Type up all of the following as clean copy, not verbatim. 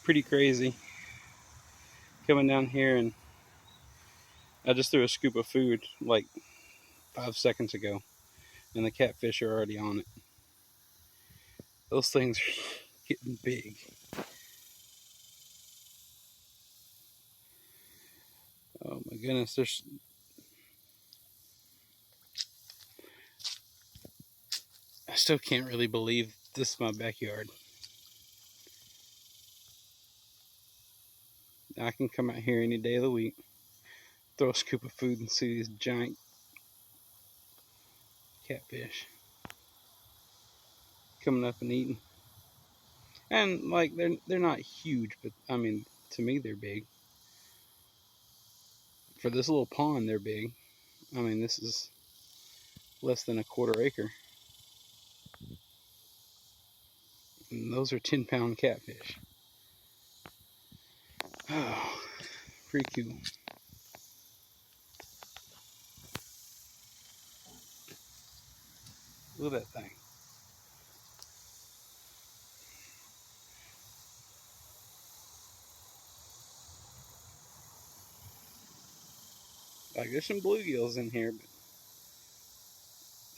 pretty crazy. Coming down here, and I just threw a scoop of food like 5 seconds ago, and the catfish are already on it. Those things are getting big. Oh my goodness, I still can't really believe this is my backyard. I can come out here any day of the week, throw a scoop of food, and see these giant catfish coming up and eating. And like they're not huge, but I mean to me they're big. For this little pond, they're big. I mean this is less than a quarter acre, and those are 10-pound catfish. Oh, pretty cool. Look at that thing. Like there's some bluegills in here, but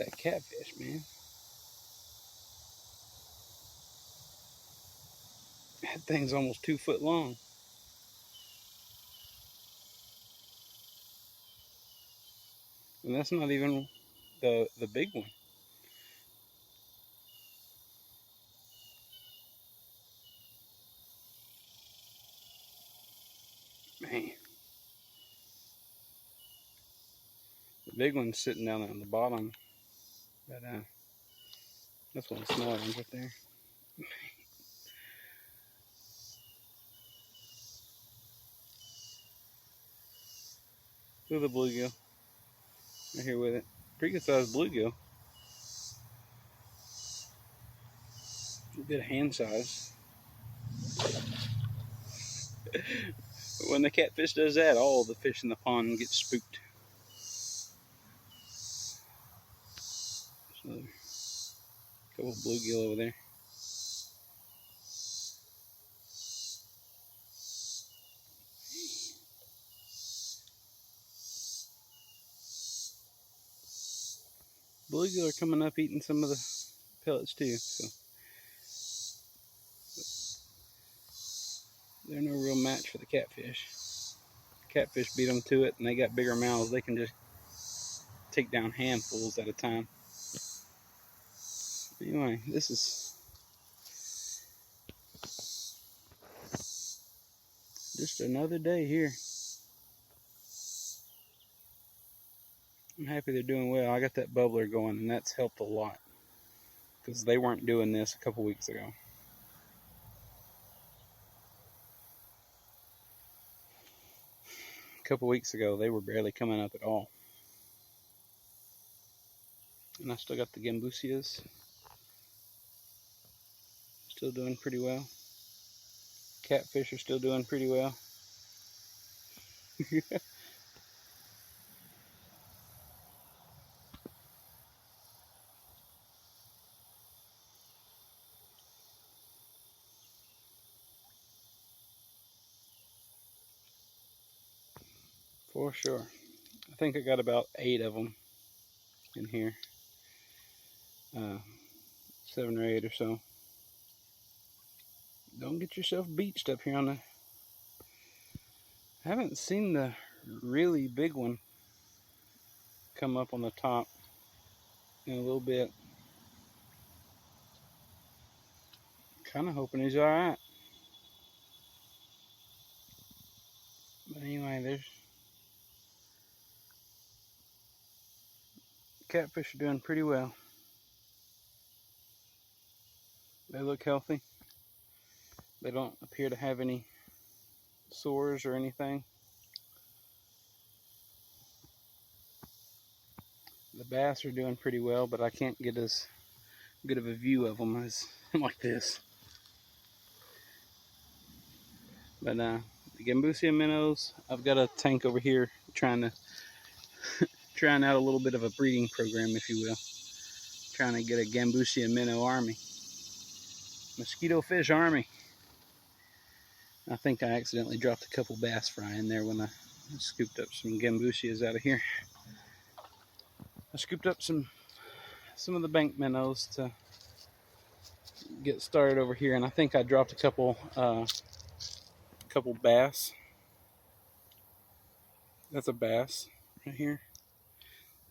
that catfish, man, that thing's almost 2 foot long. And that's not even the big one. Man, the big one's sitting down on the bottom, but that's one of the smaller ones right there. Look at the bluegill right here with it. Pretty good sized bluegill. A bit of hand size. When the catfish does that, all the fish in the pond get spooked. So, a couple of bluegill over there. Bluegill are coming up eating some of the pellets too. So they're no real match for the catfish. Catfish beat them to it, and they got bigger mouths. They can just take down handfuls at a time. Anyway, this is just another day here. I'm happy they're doing well. I got that bubbler going, and that's helped a lot because they weren't doing this a couple weeks ago. A couple weeks ago, they were barely coming up at all. And I still got the gambusias. Still doing pretty well. Catfish are still doing pretty well. For sure. I think I got about 8 of them in here. 7 or 8 or so. Don't get yourself beached up here on the... I haven't seen the really big one come up on the top in a little bit. Kind of hoping he's alright. But anyway, there's... Catfish are doing pretty well. They look healthy. They don't appear to have any sores or anything. The bass are doing pretty well, but I can't get as good of a view of them as like this. But the gambusia minnows, I've got a tank over here trying out a little bit of a breeding program, if you will. Trying to get a gambusia minnow army. Mosquito fish army. I think I accidentally dropped a couple bass fry in there when I scooped up some gambusias out of here. I scooped up some of the bank minnows to get started over here, and I think I dropped a couple bass. That's a bass right here.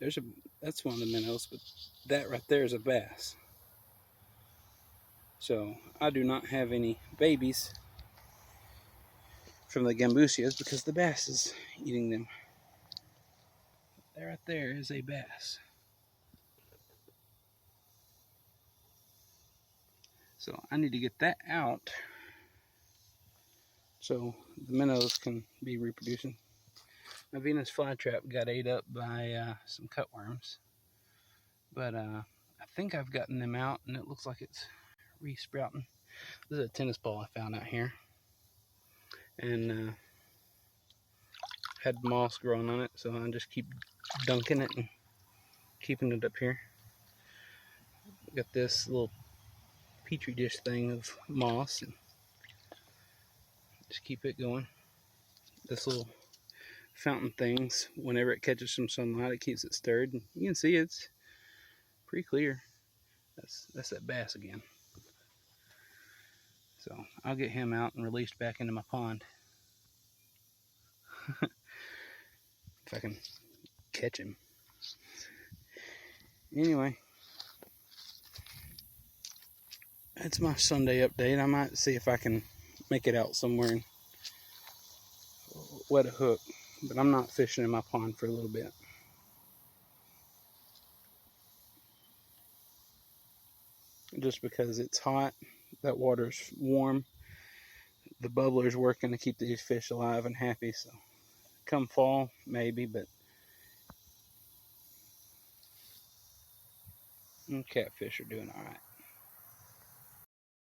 That's one of the minnows, but that right there is a bass. So I do not have any babies from the gambusias because the bass is eating them. That right there is a bass. So I need to get that out so the minnows can be reproducing. My Venus flytrap got ate up by some cutworms, but I think I've gotten them out, and it looks like it's re-sprouting. This is a tennis ball I found out here, and had moss growing on it, so I just keep dunking it and keeping it up here. Got this little petri dish thing of moss, and just keep it going. This little fountain things, whenever it catches some sunlight, it keeps it stirred, and you can see it's pretty clear. That's that bass again. So I'll get him out and released back into my pond if I can catch him. Anyway, that's my Sunday update. I might see if I can make it out somewhere and wet a hook, but I'm not fishing in my pond for a little bit. Just because it's hot, that water's warm, the bubbler's working to keep these fish alive and happy. So come fall, maybe, but catfish are doing all right.